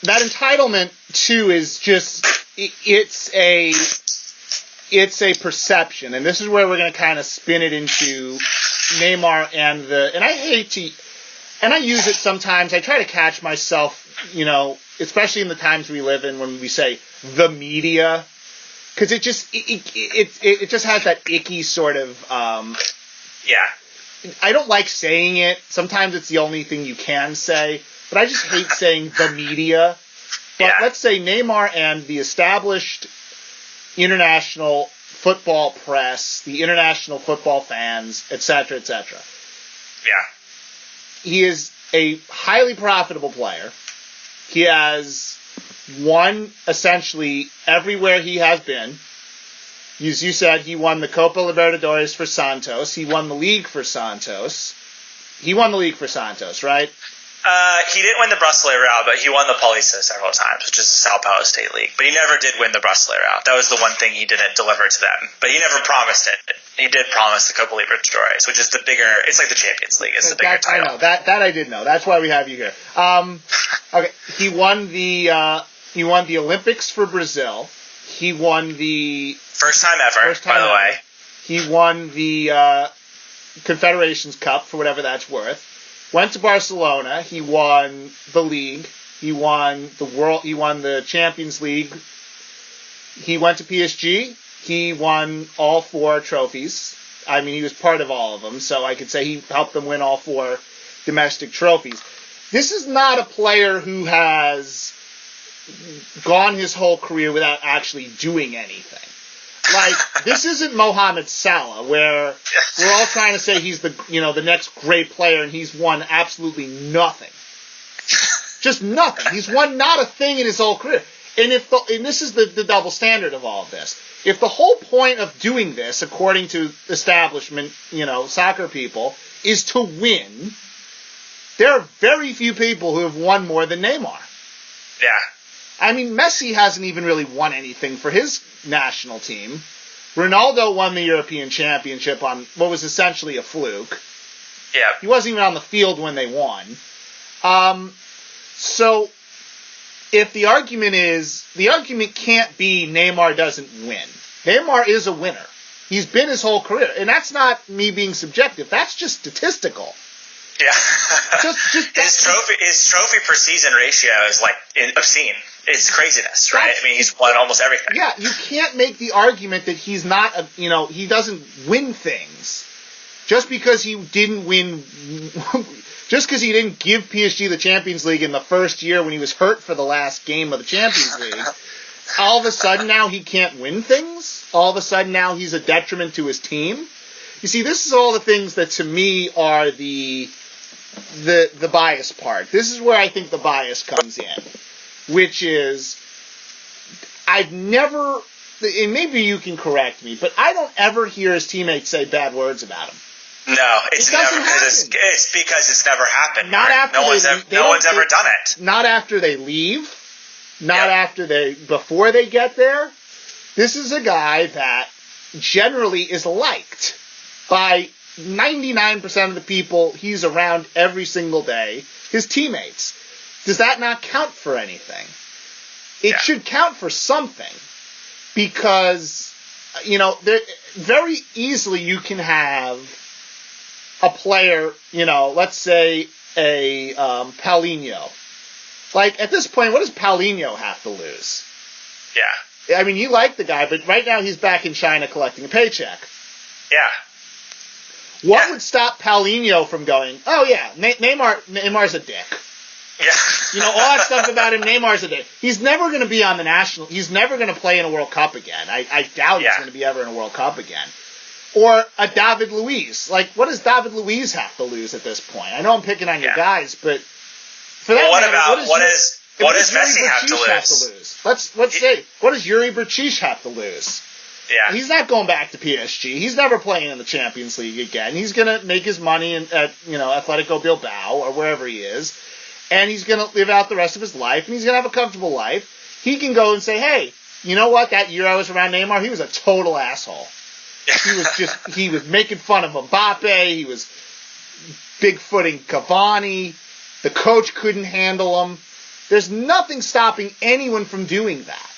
that entitlement too is just it's a perception, and this is where we're going to kind of spin it into Neymar and I use it sometimes. I try to catch myself, especially in the times we live in when we say the media, because it just has that icky sort of I don't like saying it. Sometimes it's the only thing you can say, but I just hate saying the media. But let's say Neymar and the established international football press, the international football fans, etc., etc. Yeah. He is a highly profitable player. He has won essentially everywhere he has been. As you said, he won the Copa Libertadores for Santos. He won the league for Santos. He won the league for Santos, right? He didn't win the Brasileirão, but he won the Paulista several times, which is the Sao Paulo State League. But he never did win the Brasileirão. That was the one thing he didn't deliver to them. But he never promised it. He did promise the Copa Libertadores, which is the bigger. It's like the Champions League. It's the bigger title. I know that I did know. That's why we have you here. Okay, he won the Olympics for Brazil. He won the first time ever. By the way, he won the Confederations Cup for whatever that's worth. Went to Barcelona. He won the league. He won the Champions League. He went to PSG. He won all 4 trophies. I mean, he was part of all of them, so I could say he helped them win all 4 domestic trophies. This is not a player who has gone his whole career without actually doing anything. Like, this isn't Mohamed Salah, where we're all trying to say he's the next great player, and he's won absolutely nothing. Just nothing. He's won not a thing in his whole career. And this is the double standard of all of this. If the whole point of doing this, according to establishment, soccer people, is to win, there are very few people who have won more than Neymar. Yeah. I mean, Messi hasn't even really won anything for his national team. Ronaldo won the European Championship on what was essentially a fluke. Yeah. He wasn't even on the field when they won. So, if the argument can't be Neymar doesn't win. Neymar is a winner. He's been his whole career. And that's not me being subjective. That's just statistical. Yeah. His trophy per season ratio is like obscene. It's craziness, right? I mean, he's won almost everything. Yeah, you can't make the argument that he's not, he doesn't win things. Just because he didn't win, just because he didn't give PSG the Champions League in the first year when he was hurt for the last game of the Champions League, all of a sudden now he can't win things? All of a sudden now he's a detriment to his team? You see, this is all the things that to me are the bias part. This is where I think the bias comes in. Which is, I've never, and maybe you can correct me, but I don't ever hear his teammates say bad words about him. No, it's never, because it's never happened. Not after no one's ever done it. Not after they leave. Not before they get there. This is a guy that generally is liked by 99% of the people he's around every single day, his teammates. Does that not count for anything? It should count for something, because, very easily you can have a player, let's say a Paulinho. Like, at this point, what does Paulinho have to lose? Yeah. I mean, you like the guy, but right now he's back in China collecting a paycheck. Yeah. What would stop Paulinho from going, oh yeah, Neymar's a dick? Yeah. All that stuff about him, Neymar's a dick. He's never going to be on the national, he's never going to play in a World Cup again. I doubt he's going to be ever in a World Cup again. Or a David Luiz. Like, what does David Luiz have to lose at this point? I know I'm picking on your guys, but for that matter, what does Messi have to lose? Let's say, what does Yuri Berchish have to lose? Yeah. He's not going back to PSG. He's never playing in the Champions League again. He's going to make his money at Atletico Bilbao or wherever he is, and he's going to live out the rest of his life, and he's going to have a comfortable life. He can go and say, hey, you know what? That year I was around Neymar, he was a total asshole. He was making fun of Mbappe. He was bigfooting Cavani. The coach couldn't handle him. There's nothing stopping anyone from doing that,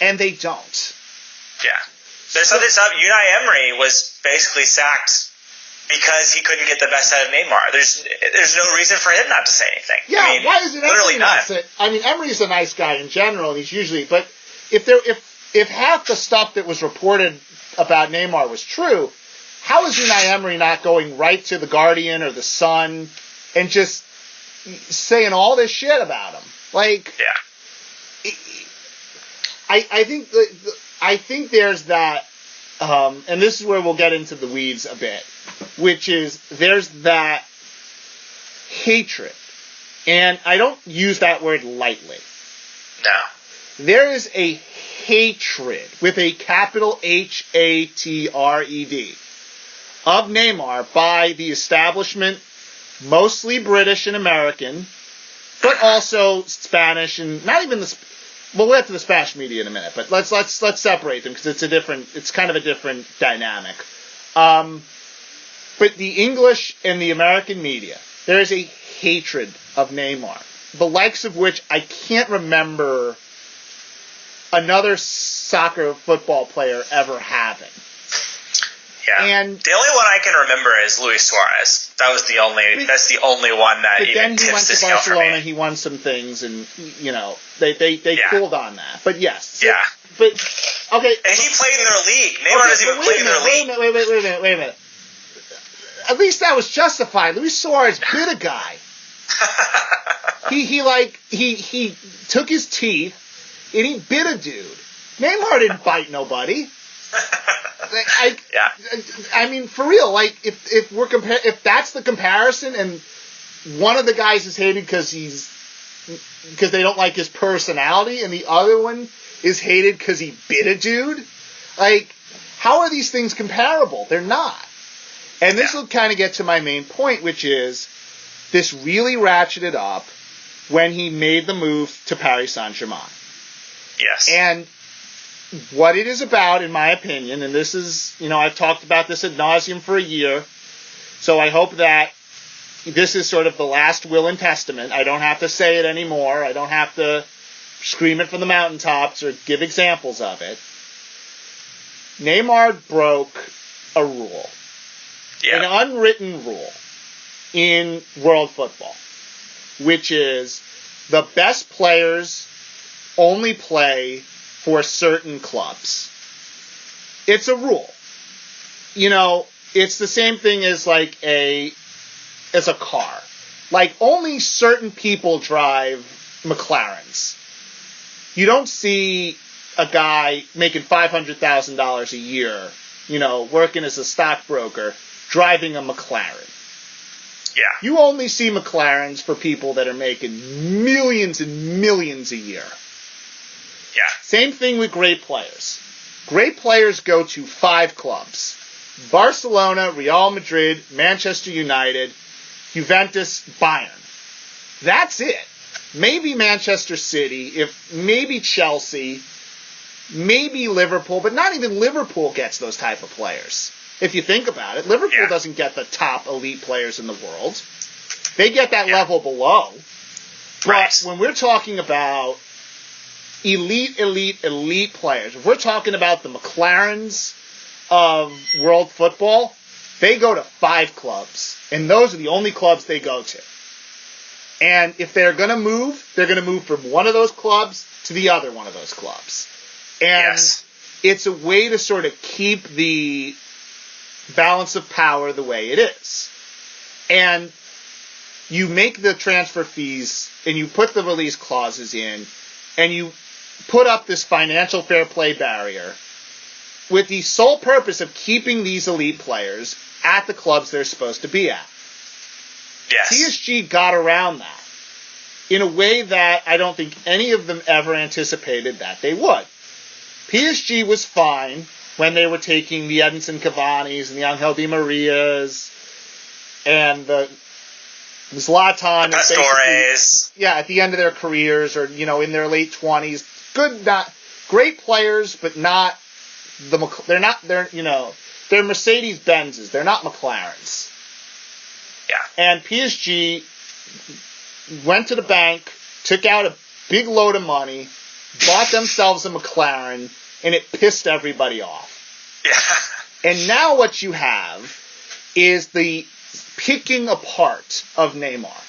and they don't. Yeah. There's something. Unai Emery was basically sacked because he couldn't get the best out of Neymar. There's no reason for him not to say anything. Yeah, I mean, why is it Emery not say? I mean, Emery's a nice guy in general, and he's usually. But if half the stuff that was reported about Neymar was true, how is Unai Emery not going right to the Guardian or the Sun and just saying all this shit about him? Like, yeah. I think there's that, and this is where we'll get into the weeds a bit, which is there's that hatred, and I don't use that word lightly. No. There is a hatred with a capital Hatred of Neymar by the establishment, mostly British and American, but also Spanish and not even the. Well, we'll get to the Spanish media in a minute, but let's separate them because it's kind of a different dynamic. But the English and the American media, there is a hatred of Neymar, the likes of which I can't remember another soccer football player ever having. Yeah. And the only one I can remember is Luis Suarez. That's the only one that even tips the scale for me. But then he went to Barcelona, he won some things, and, they cooled on that. But yes. Yeah. But, okay. And he played in their league. Neymar doesn't even play in their league. Wait a minute. At least that was justified. Luis Suarez bit a guy. He took his teeth, and he bit a dude. Neymar didn't bite nobody. I mean, for real, like if that's the comparison, and one of the guys is hated because they don't like his personality, and the other one is hated because he bit a dude, like how are these things comparable? They're not. And this will kind of get to my main point, which is this really ratcheted up when he made the move to Paris Saint-Germain. Yes. And what it is about, in my opinion, and this is, I've talked about this ad nauseum for a year, so I hope that this is sort of the last will and testament. I don't have to say it anymore. I don't have to scream it from the mountaintops or give examples of it. Neymar broke a rule, an unwritten rule in world football, which is the best players only play for certain clubs. It's a rule. It's the same thing as as a car. Like, only certain people drive McLarens. You don't see a guy making $500,000 a year, working as a stockbroker, driving a McLaren. Yeah. You only see McLarens for people that are making millions and millions a year. Yeah. Same thing with great players. Great players go to 5 clubs: Barcelona, Real Madrid, Manchester United, Juventus, Bayern. That's it. Maybe Manchester City, maybe Chelsea, maybe Liverpool, but not even Liverpool gets those type of players. If you think about it, Liverpool doesn't get the top elite players in the world. They get that level below. But when we're talking about elite players, if we're talking about the McLarens of world football, they go to 5 clubs. And those are the only clubs they go to. And if they're going to move, they're going to move from one of those clubs to the other one of those clubs. And it's a way to sort of keep the balance of power the way it is. And you make the transfer fees and you put the release clauses in and you put up this financial fair play barrier with the sole purpose of keeping these elite players at the clubs they're supposed to be at. Yes. PSG got around that in a way that I don't think any of them ever anticipated that they would. PSG was fine when they were taking the Edinson Cavani's and the Angel Di Marias and the Zlatan. The Pastores. At the end of their careers or, in their late 20s. Great players, but not they're Mercedes-Benzes. They're not McLarens. Yeah. And PSG went to the bank, took out big load of money, bought themselves a McLaren, and it pissed everybody off. Yeah. And now what you have is the picking apart of Neymar.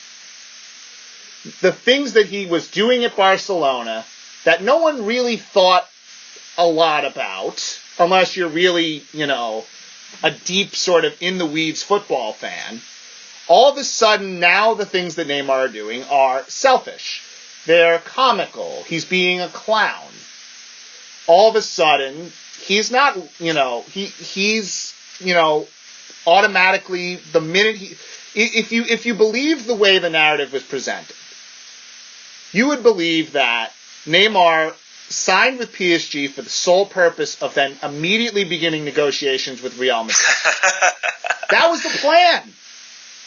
The things that he was doing at Barcelona that no one really thought a lot about, unless you're really, a deep sort of in-the-weeds football fan. All of a sudden, now the things that Neymar are doing are selfish. They're comical. He's being a clown. All of a sudden, he's not, he's automatically, the minute if you believe the way the narrative was presented, you would believe that Neymar signed with PSG for the sole purpose of then immediately beginning negotiations with Real Madrid. That was the plan.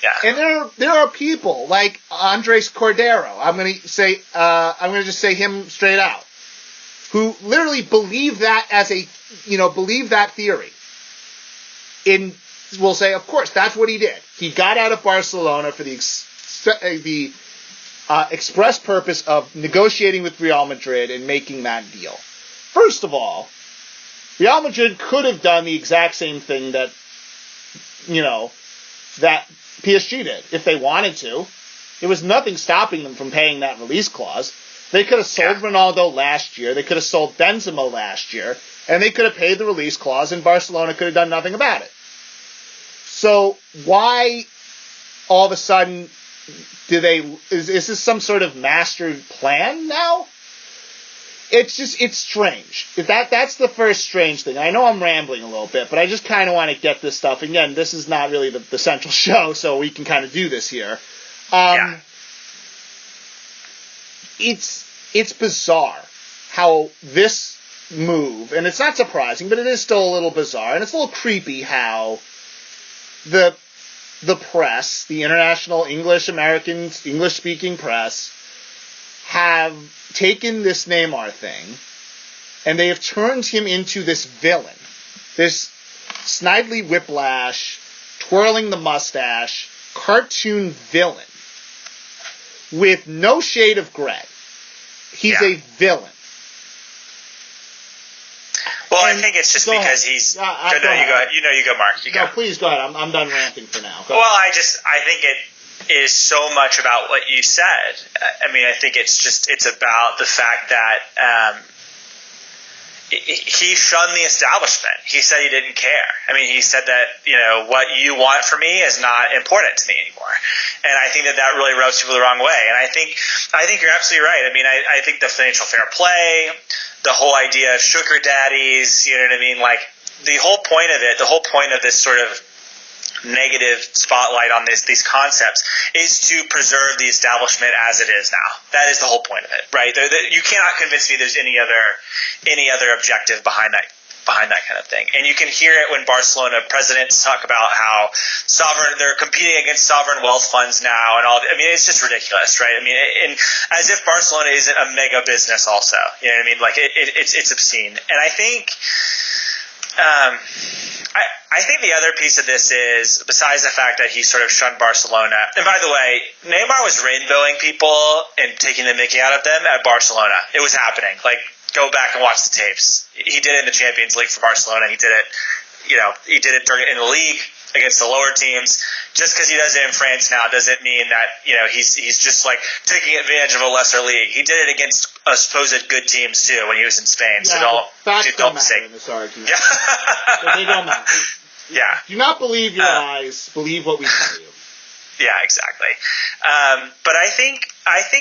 Yeah. And there are people like Andres Cordero. I'm going to just say him straight out, who literally believe that believe that theory. We'll say, of course, that's what he did. He got out of Barcelona for the express purpose of negotiating with Real Madrid and making that deal. First of all, Real Madrid could have done the exact same thing that PSG did if they wanted to. There was nothing stopping them from paying that release clause. They could have sold Ronaldo last year. They could have sold Benzema last year. And they could have paid the release clause, and Barcelona could have done nothing about it. So why all of a sudden is this some sort of mastered plan now? It's strange. That's the first strange thing. I know I'm rambling a little bit, but I just kind of want to get this stuff. Again, this is not really the central show, so we can kind of do this here. It's bizarre how this move, and it's not surprising, but it is still a little bizarre, and it's a little creepy how the press, the international English-speaking press, have taken this Neymar thing, and they have turned him into this villain, this Snidely Whiplash, twirling the mustache, cartoon villain, with no shade of gray. He's a villain. Well, I think it's just because he's. Go ahead. You go, Mark. You go. No, please go ahead. I'm done ranting for now. Go well, ahead. I think it is so much about what you said. I mean, I think it's about the fact that he shunned the establishment. He said he didn't care. I mean, he said that, what you want from me is not important to me anymore. And I think that really rubs people the wrong way. And I think you're absolutely right. I mean, I think the financial fair play, the whole idea of sugar daddies, you know what I mean? Like, the whole point of this sort of negative spotlight on these concepts is to preserve the establishment as it is now. That is the whole point of it, right? You cannot convince me there's any other objective behind that kind of thing. And you can hear it when Barcelona presidents talk about how they're competing against sovereign wealth funds now and all. I mean, it's just ridiculous, right? I mean, as if Barcelona isn't a mega business also. You know what I mean? Like, it's obscene. And I think I think the other piece of this is, besides the fact that he sort of shunned Barcelona, and by the way, Neymar was rainbowing people and taking the mickey out of them at Barcelona. It was happening. Like, go back and watch the tapes. He did it in the Champions League for Barcelona. He did it, in the league against the lower teams. Just because he does it in France now doesn't mean that, he's just like taking advantage of a lesser league. He did it against supposed good teams too when he was in Spain. Yeah, so don't matter in this argument. Yeah. They don't matter. Yeah. Do not believe your eyes. Believe what we tell you. Yeah, exactly. But I think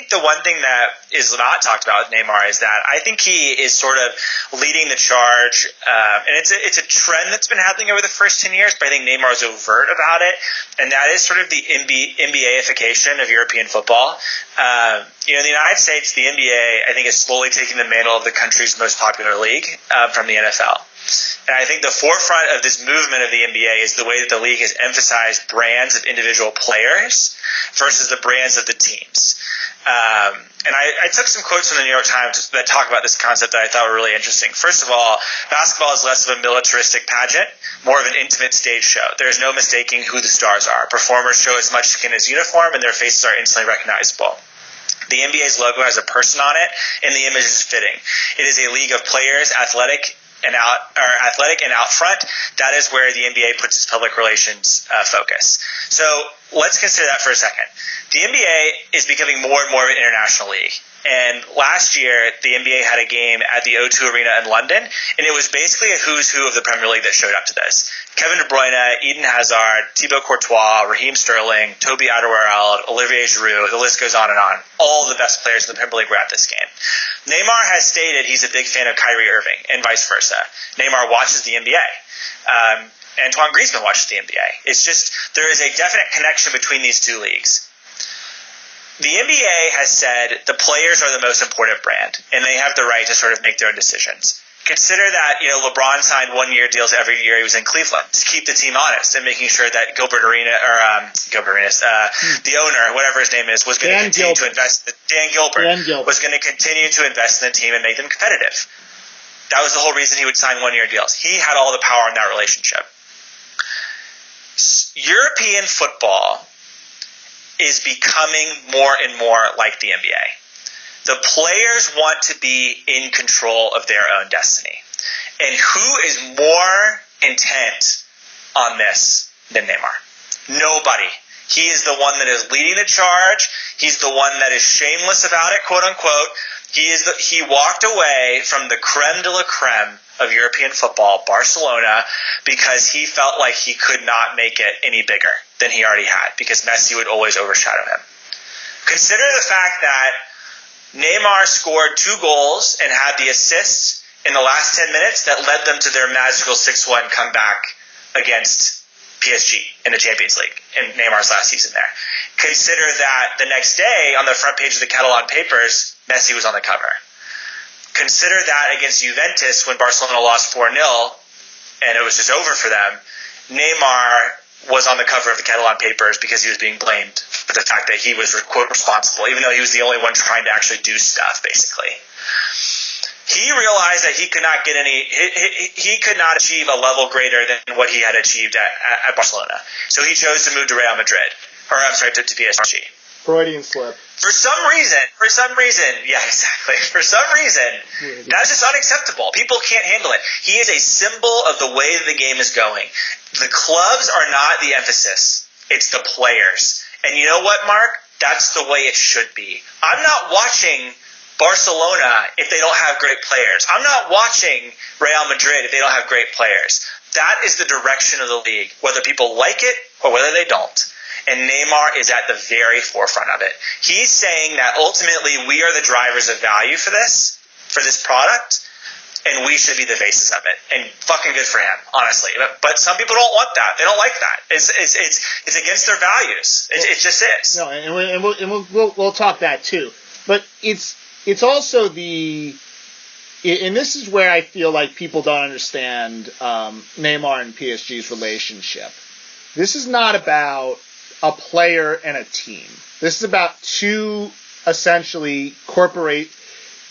the one thing that is not talked about with Neymar is that I think he is sort of leading the charge, and it's a trend that's been happening over the first 10 years, but I think Neymar is overt about it, and that is sort of the NBA-ification of European football. In the United States, the NBA, I think, is slowly taking the mantle of the country's most popular league from the NFL. And I think the forefront of this movement of the NBA is the way that the league has emphasized brands of individual players versus the brands of the teams. And I took some quotes from the New York Times that talk about this concept that I thought were really interesting. First of all, basketball is less of a militaristic pageant, more of an intimate stage show. There is no mistaking who the stars are. Performers show as much skin as uniform, and their faces are instantly recognizable. The NBA's logo has a person on it, and the image is fitting. It is a league of players, athletic and out front. That is where the NBA puts its public relations focus. So let's consider that for a second. The NBA is becoming more and more of an international league. And last year, the NBA had a game at the O2 Arena in London, and it was basically a who's who of the Premier League that showed up to this. Kevin De Bruyne, Eden Hazard, Thibaut Courtois, Raheem Sterling, Toby Alderweireld, Olivier Giroud, the list goes on and on. All the best players in the Premier League were at this game. Neymar has stated he's a big fan of Kyrie Irving, and vice versa. Neymar watches the NBA. Antoine Griezmann watches the NBA. It's just, there is a definite connection between these two leagues. The NBA has said the players are the most important brand, and they have the right to sort of make their own decisions. Consider that, LeBron signed 1-year deals every year he was in Cleveland to keep the team honest and making sure that the owner, whatever his name is, was going to continue to invest. Dan Gilbert was going to continue to invest in the team and make them competitive. That was the whole reason he would sign 1-year deals. He had all the power in that relationship. European football is becoming more and more like the NBA. The players want to be in control of their own destiny. And who is more intent on this than Neymar? Nobody. He is the one that is leading the charge. He's the one that is shameless about it, quote unquote. He walked away from the creme de la creme of European football, Barcelona, because he felt like he could not make it any bigger than he already had, because Messi would always overshadow him. Consider the fact that Neymar scored 2 goals and had the assists in the last 10 minutes that led them to their magical 6-1 comeback against PSG in the Champions League in Neymar's last season there. Consider that the next day on the front page of the Catalan papers, Messi was on the cover. Consider that against Juventus when Barcelona lost 4-0 and it was just over for them, Neymar was on the cover of the Catalan papers because he was being blamed for the fact that he was, quote, responsible, even though he was the only one trying to actually do stuff, basically. He realized that he could not get he could not achieve a level greater than what he had achieved at Barcelona. So he chose to move to Real Madrid, to PSG. Freudian slip. For some reason, yeah, exactly. For some reason, that's just unacceptable. People can't handle it. He is a symbol of the way the game is going. The clubs are not the emphasis. It's the players. And you know what, Mark? That's the way it should be. I'm not watching Barcelona if they don't have great players. I'm not watching Real Madrid if they don't have great players. That is the direction of the league, whether people like it or whether they don't. And Neymar is at the very forefront of it. He's saying that ultimately we are the drivers of value for this product, and we should be the faces of it. And fucking good for him, honestly. But some people don't want that. They don't like that. It's against their values. It just is. No, and we'll talk that too. But it's also and this is where I feel like people don't understand Neymar and PSG's relationship. This is not about a player and a team. This is about two essentially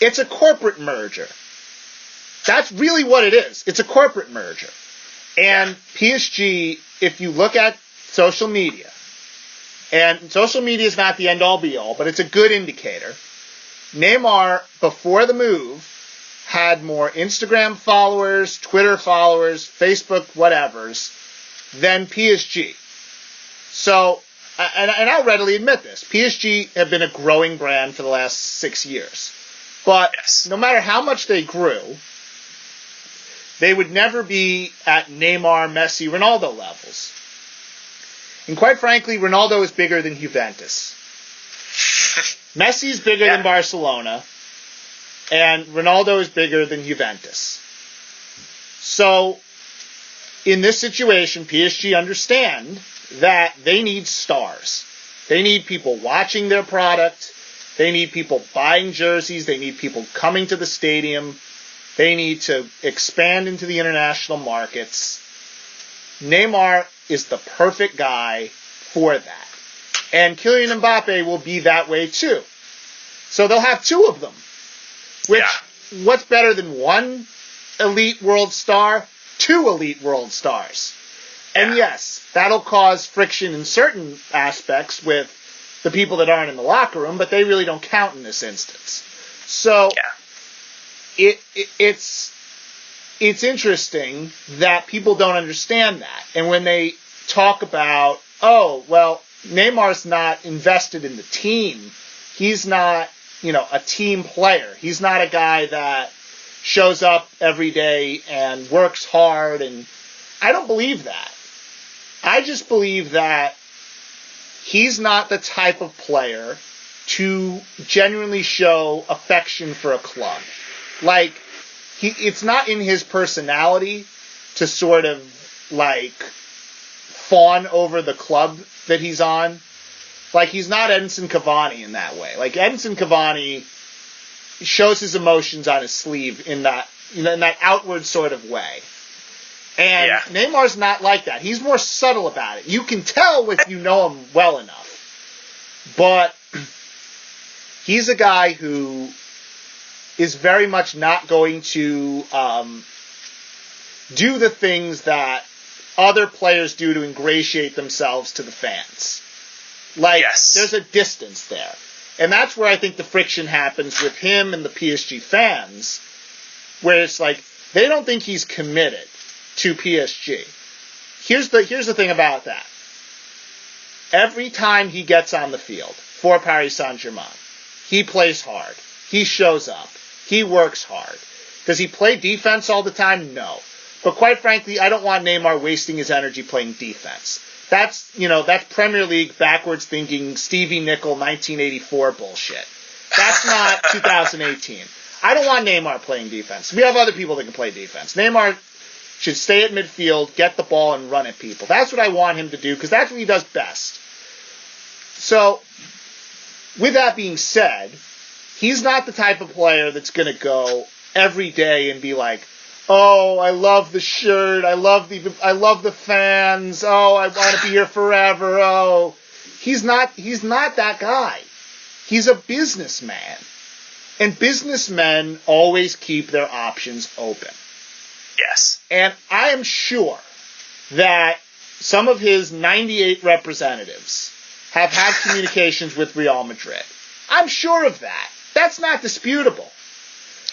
it's a corporate merger. That's really what it is. It's a corporate merger. And PSG, if you look at social media, and social media is not the end-all be-all, but it's a good indicator. Neymar, before the move, had more Instagram followers, Twitter followers, Facebook whatevers than PSG. So, and I'll readily admit this, PSG have been a growing brand for the last 6 years. But no matter how much they grew, they would never be at Neymar, Messi, Ronaldo levels. And quite frankly, Ronaldo is bigger than Juventus. Messi is bigger than Barcelona, and Ronaldo is bigger than Juventus. So, in this situation, PSG understand that they need stars. They need people watching their product. They need people buying jerseys. They need people coming to the stadium. They need to expand into the international markets. Neymar is the perfect guy for that. And Kylian Mbappe will be that way too. So they'll have 2 of them. What's better than 1 elite world star? 2 elite world stars. And yes, that'll cause friction in certain aspects with the people that aren't in the locker room, but they really don't count in this instance. So it's interesting that people don't understand that. And when they talk about, oh, well, Neymar's not invested in the team. He's not, a team player. He's not a guy that shows up every day and works hard. And I don't believe that. I just believe that he's not the type of player to genuinely show affection for a club. Like, it's not in his personality to sort of, fawn over the club that he's on. Like, he's not Edinson Cavani in that way. Like, Edinson Cavani shows his emotions on his sleeve in that, in that outward sort of way. And Neymar's not like that. He's more subtle about it. You can tell if you know him well enough. But he's a guy who is very much not going to do the things that other players do to ingratiate themselves to the fans. There's a distance there. And that's where I think the friction happens with him and the PSG fans, where it's like, they don't think he's committed to PSG. Here's the thing about that. Every time he gets on the field for Paris Saint-Germain, he plays hard. He shows up. He works hard. Does he play defense all the time? No. But quite frankly, I don't want Neymar wasting his energy playing defense. That's Premier League backwards thinking Stevie Nicol 1984 bullshit. That's not 2018. I don't want Neymar playing defense. We have other people that can play defense. Neymar should stay at midfield, get the ball, and run at people. That's what I want him to do, because that's what he does best. So, with that being said, he's not the type of player that's going to go every day and be like, oh, I love the shirt, I love the fans, oh, I want to be here forever, oh. He's not that guy. He's a businessman. And businessmen always keep their options open. Yes. And I am sure that some of his 98 representatives have had communications with Real Madrid. I'm sure of that. That's not disputable.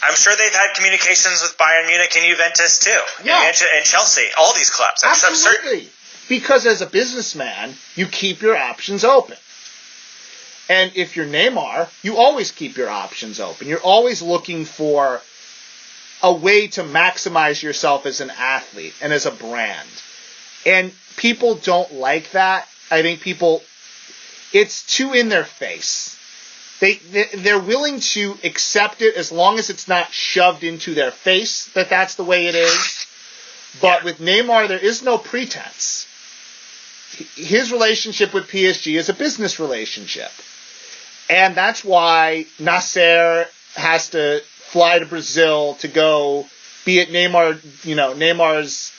I'm sure they've had communications with Bayern Munich and Juventus too. Yeah. And Chelsea, all these clubs. Absolutely. Because as a businessman, you keep your options open. And if you're Neymar, you always keep your options open. You're always looking for a way to maximize yourself as an athlete and as a brand. And people don't like that. I think it's too in their face. They're willing to accept it as long as it's not shoved into their face that that's the way it is. But with Neymar, there is no pretense. His relationship with PSG is a business relationship. And that's why Nasser has to fly to Brazil to go be at Neymar's,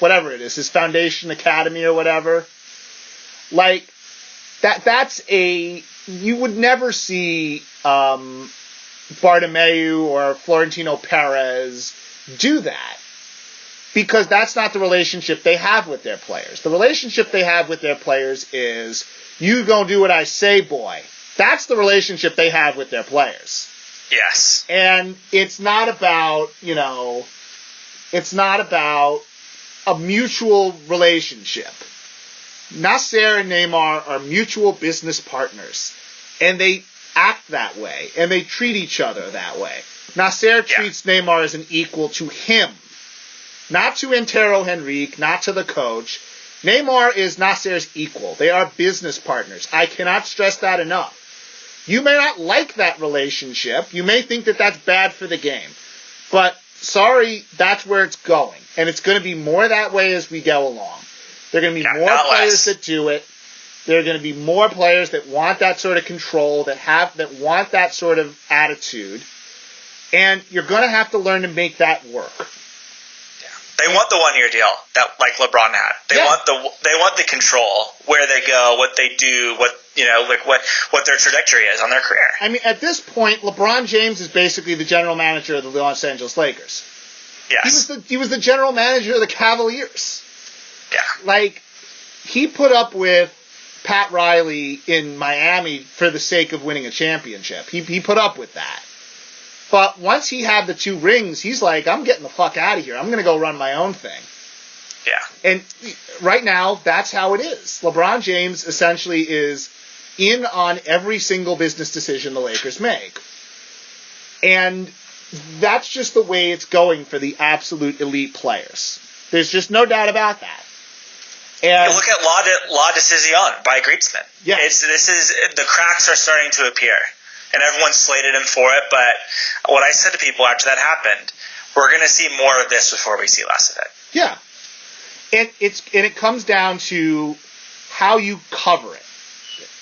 whatever it is, his foundation academy or whatever. Like, you would never see Bartomeu or Florentino Perez do that, because that's not the relationship they have with their players. The relationship they have with their players is, you gonna do what I say, boy. That's the relationship they have with their players. Yes. And it's not about, a mutual relationship. Nasser and Neymar are mutual business partners, and they act that way, and they treat each other that way. Nasser treats Neymar as an equal to him, not to Antero Henrique, not to the coach. Neymar is Nasser's equal. They are business partners. I cannot stress that enough. You may not like that relationship. You may think that that's bad for the game. But, sorry, that's where it's going. And it's going to be more that way as we go along. There are going to be more players that do it. There are going to be more players that want that sort of control, that want that sort of attitude. And you're going to have to learn to make that work. They want the 1-year deal that like LeBron had. They want the control, where they go, what they do, what their trajectory is on their career. I mean, at this point, LeBron James is basically the general manager of the Los Angeles Lakers. Yes. He was the general manager of the Cavaliers. Yeah. Like, he put up with Pat Riley in Miami for the sake of winning a championship. He put up with that. But once he had the 2 rings, he's like, I'm getting the fuck out of here. I'm going to go run my own thing. Yeah. And right now, that's how it is. LeBron James essentially is in on every single business decision the Lakers make. And that's just the way it's going for the absolute elite players. There's just no doubt about that. And look at La Decision by Griezmann. Yeah. The cracks are starting to appear, and everyone slated him for it. But what I said to people after that happened, we're going to see more of this before we see less of it. Yeah, and it comes down to how you cover it.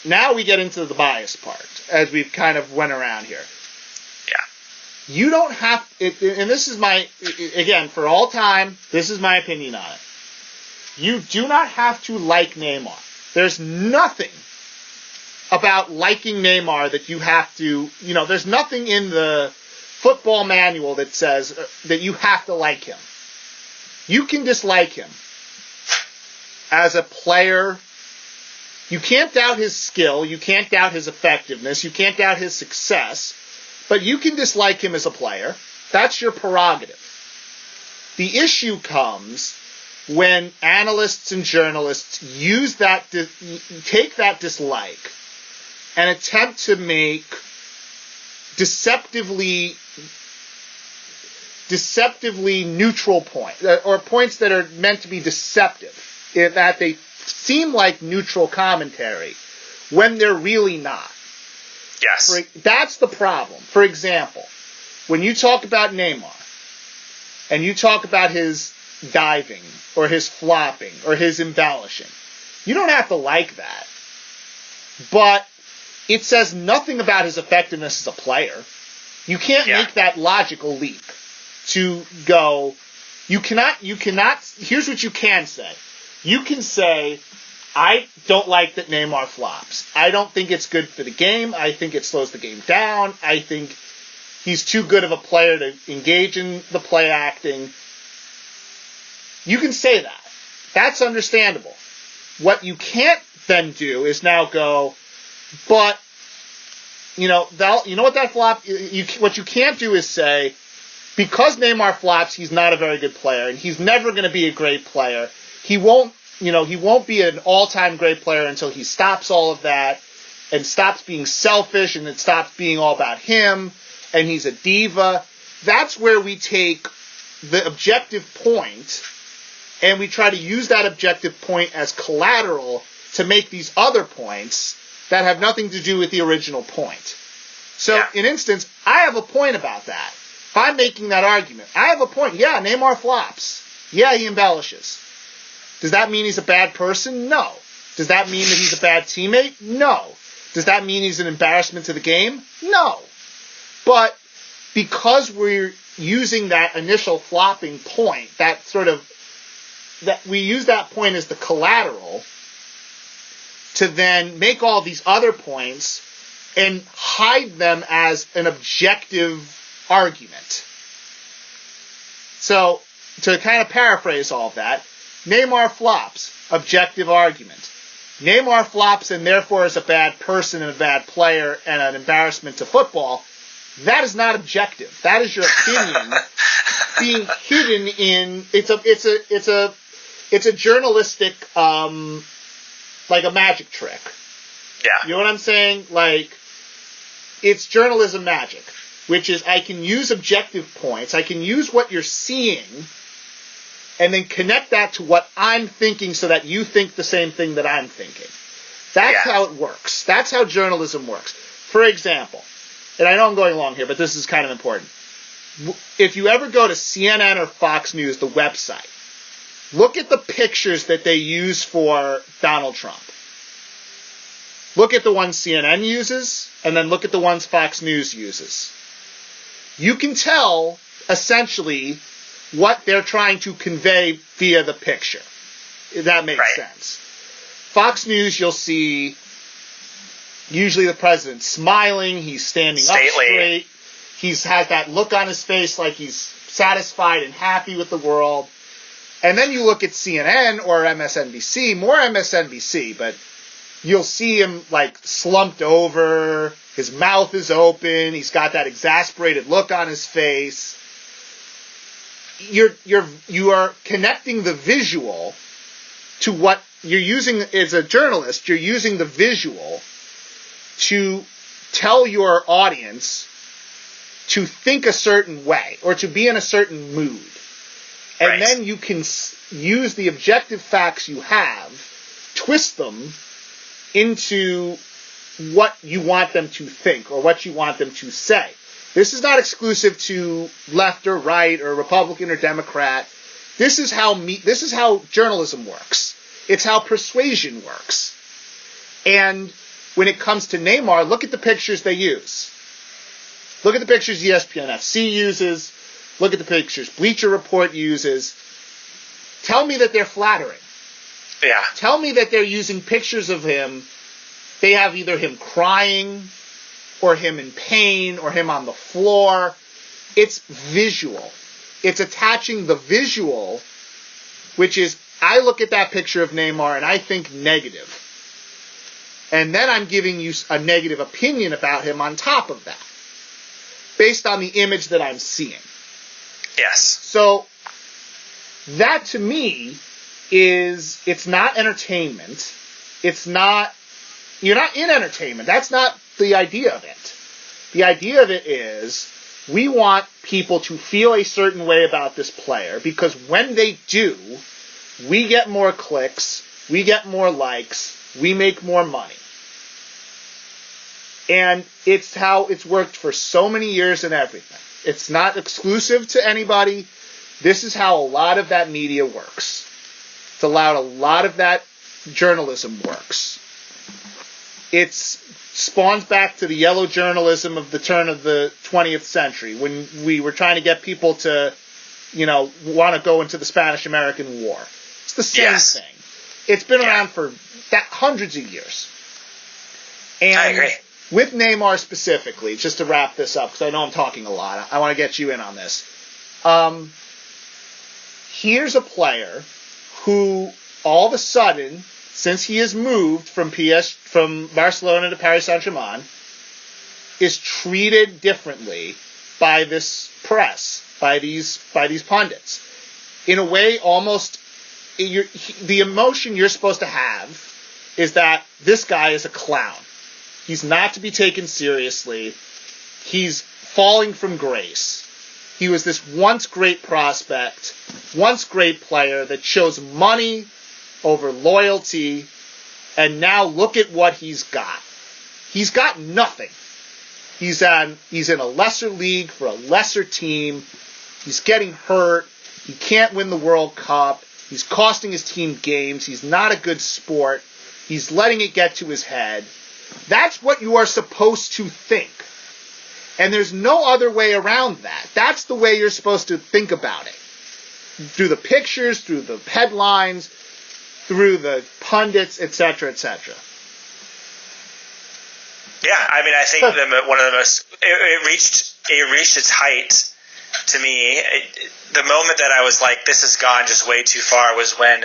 Now we get into the bias part, as we've kind of went around here. Yeah. You don't have, and this is again, for all time, this is my opinion on it. You do not have to like Neymar. There's nothing about liking Neymar that you have to, there's nothing in the football manual that says that you have to like him. You can dislike him as a player. You can't doubt his skill. You can't doubt his effectiveness. You can't doubt his success. But you can dislike him as a player. That's your prerogative. The issue comes when analysts and journalists use that, take that dislike and attempt to make deceptively neutral points, or points that are meant to be deceptive, in that they seem like neutral commentary when they're really not. Yes. That's the problem. For example, when you talk about Neymar and you talk about his diving or his flopping or his embellishing, you don't have to like that. But it says nothing about his effectiveness as a player. You can't make that logical leap to go, you cannot, here's what you can say. You can say, I don't like that Neymar flops. I don't think it's good for the game. I think it slows the game down. I think he's too good of a player to engage in the play acting. You can say that. That's understandable. What you can't then do is now go, but, what that flop, what you can't do is say, because Neymar flops, he's not a very good player, and he's never going to be a great player. He won't be an all-time great player until he stops all of that and stops being selfish and it stops being all about him and he's a diva. That's where we take the objective point and we try to use that objective point as collateral to make these other points that have nothing to do with the original point. So, in instance, I have a point about that. If I'm making that argument, I have a point. Yeah, Neymar flops. Yeah, he embellishes. Does that mean he's a bad person? No. Does that mean that he's a bad teammate? No. Does that mean he's an embarrassment to the game? No. But because we're using that initial flopping point, that we use that point as the collateral to then make all these other points and hide them as an objective argument. So, to kind of paraphrase all of that, Neymar flops, objective argument. Neymar flops and therefore is a bad person and a bad player and an embarrassment to football. That is not objective. That is your opinion being hidden in. It's a journalistic, like a magic trick. Yeah. You know what I'm saying? Like, it's journalism magic, which is I can use objective points. I can use what you're seeing and then connect that to what I'm thinking so that you think the same thing that I'm thinking. That's how it works. That's how journalism works. For example, and I know I'm going long here, but this is kind of important. If you ever go to CNN or Fox News, the website, look at the pictures that they use for Donald Trump. Look at the ones CNN uses, and then look at the ones Fox News uses. You can tell, essentially, what they're trying to convey via the picture. If that makes sense. Fox News, you'll see usually the president smiling, he's standing up straight, he's has that look on his face like he's satisfied and happy with the world. And then you look at CNN or MSNBC, more MSNBC, but you'll see him like slumped over, his mouth is open, he's got that exasperated look on his face. You are connecting the visual to what you're using as a journalist. You're using the visual to tell your audience to think a certain way or to be in a certain mood. And then you can use the objective facts you have, twist them into what you want them to think or what you want them to say. This is not exclusive to left or right or Republican or Democrat. This is how journalism works. It's how persuasion works. And when it comes to Neymar, look at the pictures they use. Look at the pictures ESPN FC uses. Look at the pictures Bleacher Report uses. Tell me that they're flattering. Yeah. Tell me that they're using pictures of him. They have either him crying or him in pain or him on the floor. It's visual. It's attaching the visual, which is, I look at that picture of Neymar and I think negative. And then I'm giving you a negative opinion about him on top of that, based on the image that I'm seeing. Yes. So that to me is, it's not entertainment. It's not, you're not in entertainment. That's not the idea of it. The idea of it is, we want people to feel a certain way about this player, because when they do, we get more clicks, we get more likes, we make more money. And it's how it's worked for so many years and everything. It's not exclusive to anybody. This is how a lot of that media works. It's allowed a lot of that journalism works. It's spawns back to the yellow journalism of the turn of the 20th century, when we were trying to get people to, want to go into the Spanish-American War. It's the same thing. It's been around for hundreds of years. And I agree. With Neymar specifically, just to wrap this up, because I know I'm talking a lot, I want to get you in on this. Here's a player who, all of a sudden, since he has moved from Barcelona to Paris Saint-Germain, is treated differently by this press, by these pundits. In a way, almost, the emotion you're supposed to have is that this guy is a clown. He's not to be taken seriously. He's falling from grace. He was this once great prospect, once great player that chose money over loyalty, and now look at what he's got. He's got nothing. He's in a lesser league for a lesser team. He's getting hurt. He can't win the World Cup. He's costing his team games. He's not a good sport. He's letting it get to his head. That's what you are supposed to think. And there's no other way around that. That's the way you're supposed to think about it. Through the pictures, through the headlines, through the pundits, etc., etc. Yeah, I mean, I think one of the most, it reached its height to me. The moment that I was like, this has gone just way too far, was when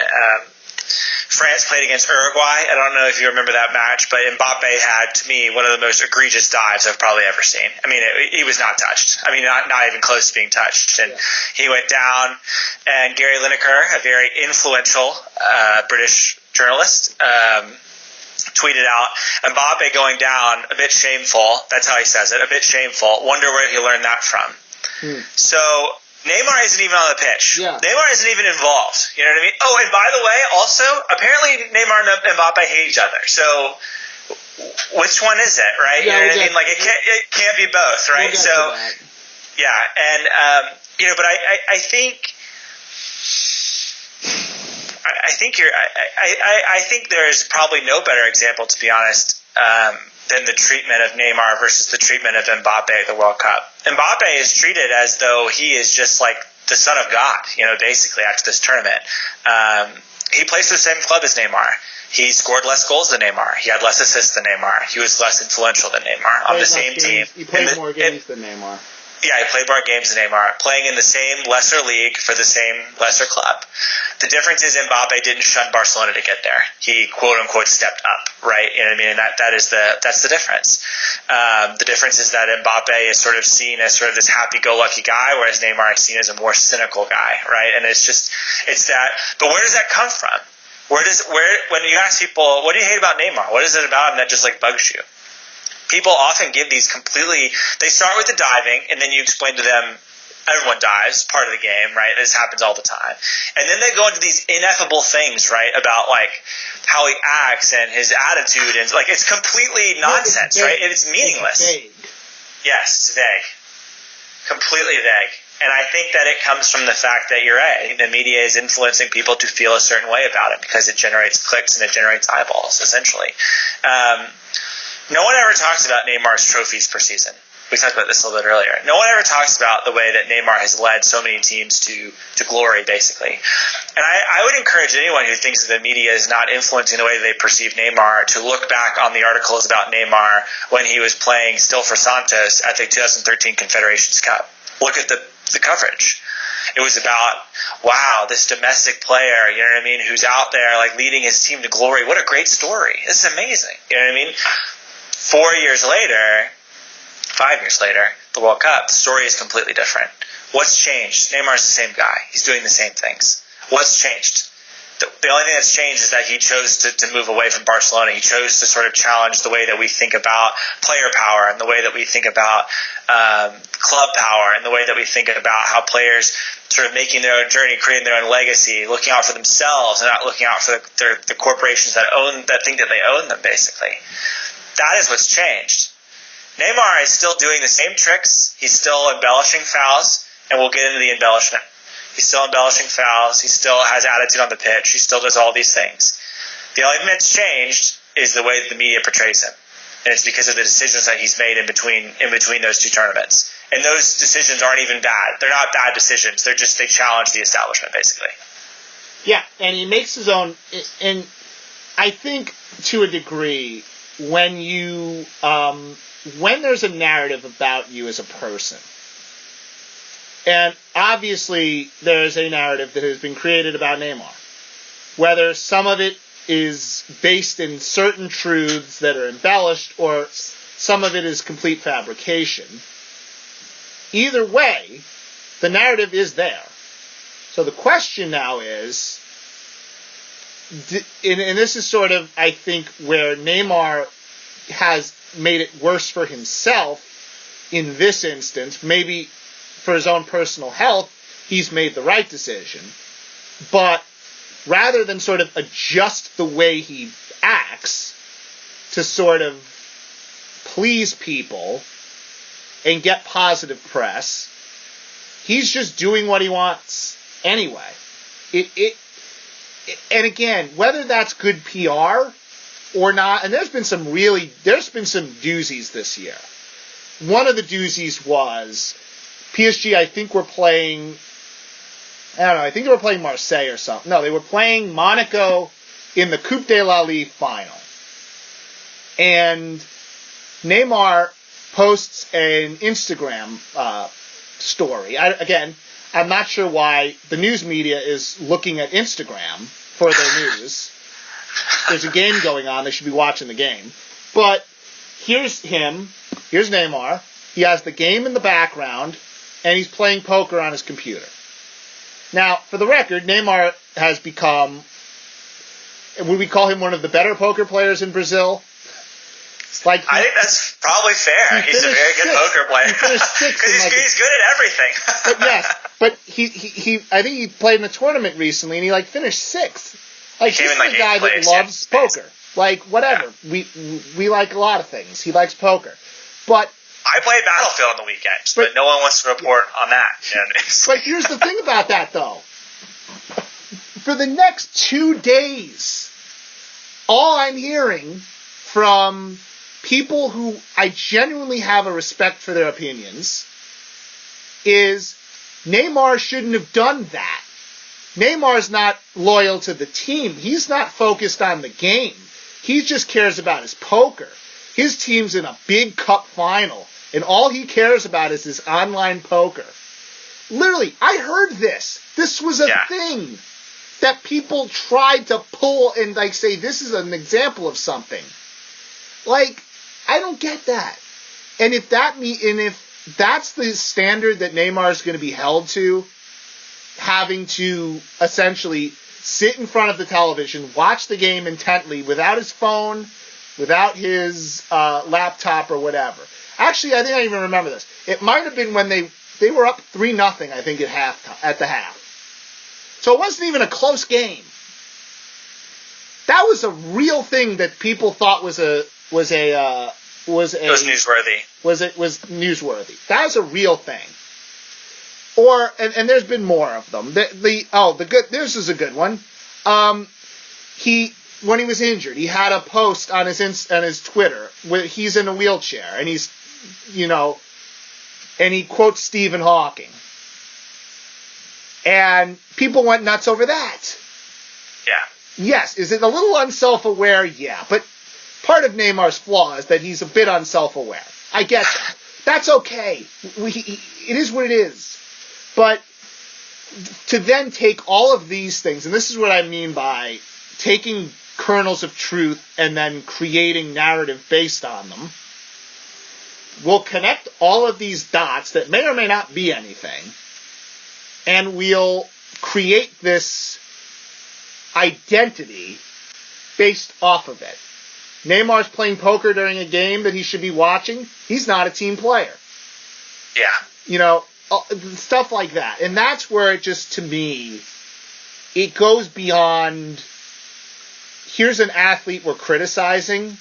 France played against Uruguay. I don't know if you remember that match, but Mbappe had, to me, one of the most egregious dives I've probably ever seen. I mean, he was not touched. I mean, not even close to being touched. And he went down, and Gary Lineker, a very influential British journalist, tweeted out, Mbappe going down, a bit shameful. That's how he says it, a bit shameful. Wonder where he learned that from. So Neymar isn't even on the pitch. Yeah. Neymar isn't even involved. You know what I mean? Oh, and by the way, also, apparently Neymar and Mbappe hate each other. So which one is it, right? Yeah, you know what I mean? Like, it can't be both, right? We'll so, yeah. And, but I think... I think there's probably no better example, to be honest, than the treatment of Neymar versus the treatment of Mbappe at the World Cup. Mbappe is treated as though he is just like the son of God, basically after this tournament. He plays for the same club as Neymar. He scored less goals than Neymar. He had less assists than Neymar. He was less influential than Neymar on the same team. He played more games than Neymar. Yeah, he played more games than Neymar, playing in the same lesser league for the same lesser club. The difference is Mbappe didn't shun Barcelona to get there. He quote unquote stepped up, right? You know what I mean? And that's the difference. The difference is that Mbappe is sort of seen as sort of this happy-go-lucky guy, whereas Neymar is seen as a more cynical guy, right? And it's that. But where does that come from? When you ask people, what do you hate about Neymar? What is it about him that just like bugs you? People often give these they start with the diving, and then you explain to them, everyone dives, part of the game, right? This happens all the time. And then they go into these ineffable things, right, about like how he acts and his attitude, and like it's completely nonsense, right? It's meaningless. It's vague. Yes, it's vague. Completely vague. And I think that it comes from the fact that you're right. The media is influencing people to feel a certain way about it because it generates clicks and it generates eyeballs, essentially. No one ever talks about Neymar's trophies per season. We talked about this a little bit earlier. No one ever talks about the way that Neymar has led so many teams to glory, basically. And I would encourage anyone who thinks that the media is not influencing the way they perceive Neymar to look back on the articles about Neymar when he was playing still for Santos at the 2013 Confederations Cup. Look at the coverage. It was about, wow, this domestic player, you know what I mean, who's out there like leading his team to glory. What a great story. This is amazing. You know what I mean? 5 years later, the World Cup, the story is completely different. What's changed? Neymar's the same guy. He's doing the same things. What's changed? The only thing that's changed is that he chose to move away from Barcelona. He chose to sort of challenge the way that we think about player power and the way that we think about club power and the way that we think about how players sort of making their own journey, creating their own legacy, looking out for themselves and not looking out for the corporations that think that they own them, basically. That is what's changed. Neymar is still doing the same tricks. He's still embellishing fouls, and we'll get into the embellishment. He's still embellishing fouls. He still has attitude on the pitch. He still does all these things. The only thing that's changed is the way that the media portrays him, and it's because of the decisions that he's made in between those two tournaments. And those decisions aren't even bad. They're not bad decisions. They challenge the establishment, basically. Yeah, and he makes his own. And I think to a degree, when there's a narrative about you as a person, and obviously there's a narrative that has been created about Neymar, whether some of it is based in certain truths that are embellished or some of it is complete fabrication, either way, the narrative is there. So the question now is, and this is sort of, I think, where Neymar has made it worse for himself in this instance. Maybe for his own personal health, he's made the right decision. But rather than sort of adjust the way he acts to sort of please people and get positive press, he's just doing what he wants anyway. And again, whether that's good PR or not, and there's been some doozies this year. One of the doozies was PSG, I think they were playing Marseille or something. No, they were playing Monaco in the Coupe de la Ligue final. And Neymar posts an Instagram story. I'm not sure why the news media is looking at Instagram for their news. There's a game going on. They should be watching the game. But here's him. Here's Neymar. He has the game in the background, and he's playing poker on his computer. Now, for the record, Neymar has become, would we call him one of the better poker players in Brazil? I think that's probably fair. He's a very good poker player. Because he's good at everything. But yes, I think he played in a tournament recently, and he finished sixth. This is a guy that loves poker. Whatever. Yeah. We like a lot of things. He likes poker. But I played Battlefield on the weekends, but no one wants to report on that. But here's the thing about that, though. For the next 2 days, all I'm hearing from people who I genuinely have a respect for their opinions is Neymar shouldn't have done that. Neymar's not loyal to the team. He's not focused on the game. He just cares about his poker. His team's in a big cup final. and all he cares about is his online poker. Literally, I heard this. This was a thing that people tried to pull and like say this is an example of something. Like, I don't get that. And if that's the standard that Neymar is going to be held to, having to essentially sit in front of the television, watch the game intently without his phone, without his laptop or whatever. Actually, I think I even remember this. It might have been when they were up 3-0, I think, at the half. So it wasn't even a close game. That was a real thing that people thought was newsworthy. Was newsworthy. That was a real thing. Or and there's been more of them. This is a good one. When he was injured, he had a post on his Twitter where he's in a wheelchair and he's, and he quotes Stephen Hawking. And people went nuts over that. Yeah. Yes. Is it a little unself-aware? Yeah. But part of Neymar's flaw is that he's a bit unself-aware. I get that. That's okay. It is what it is. But to then take all of these things, and this is what I mean by taking kernels of truth and then creating narrative based on them, we'll connect all of these dots that may or may not be anything, and we'll create this identity based off of it. Neymar's playing poker during a game that he should be watching. He's not a team player. Yeah. Stuff like that. And that's where it just, to me, it goes beyond, here's an athlete we're criticizing.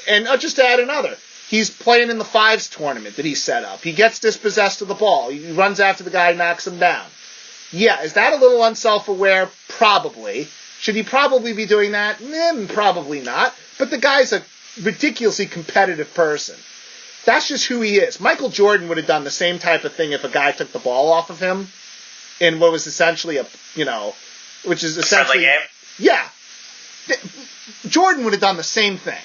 And just to add another, he's playing in the fives tournament that he set up. He gets dispossessed of the ball. He runs after the guy, knocks him down. Yeah, is that a little unself-aware? Probably. Should he probably be doing that? Probably not. But the guy's a ridiculously competitive person. That's just who he is. Michael Jordan would have done the same type of thing if a guy took the ball off of him in what was essentially which is essentially... friendly game? Yeah. Jordan would have done the same thing.